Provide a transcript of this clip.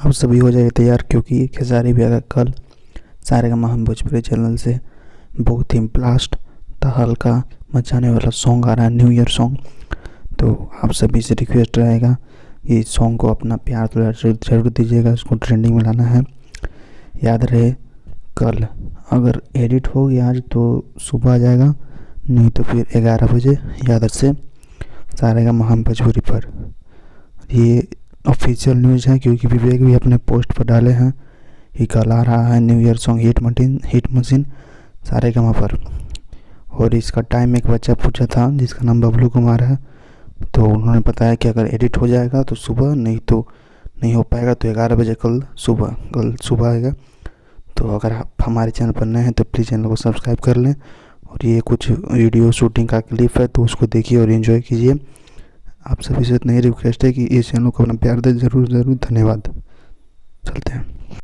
आप सभी हो जाइए तैयार, क्योंकि खेसारी भैया का कल सारेगामा हम भोजपुरी चैनल से बहुत ही ब्लास्ट हल्का मचाने वाला सॉन्ग आ रहा है, न्यू ईयर सॉन्ग। तो आप सभी से रिक्वेस्ट रहेगा कि सॉन्ग को अपना प्यार तो जरूर दीजिएगा, उसको ट्रेंडिंग में लाना है। याद रहे कल अगर एडिट हो गया आज तो सुबह आ जाएगा, नहीं तो फिर 11 बजे याद से सारेगामा हम भोजपुरी पर। ये ऑफिशियल न्यूज़ है, क्योंकि विवेक भी अपने पोस्ट पर डाले हैं कि कल आ रहा है new year song hit machine Saregama पर। और इसका टाइम एक बच्चा पूछा था जिसका नाम बबलू कुमार है, तो उन्होंने बताया कि अगर एडिट हो जाएगा तो सुबह, नहीं तो नहीं हो पाएगा तो 11 बजे कल सुबह आएगा। तो अगर आप हमारे चैनल पर नए हैं तो प्लीज़ चैनल को सब्सक्राइब कर लें। और ये कुछ वीडियो शूटिंग का क्लिप है तो उसको देखिए और एंजॉय कीजिए। आप सभी से इतना ही रिक्वेस्ट है कि इस चैनल को अपना प्यार दें, ज़रूर धन्यवाद। चलते हैं।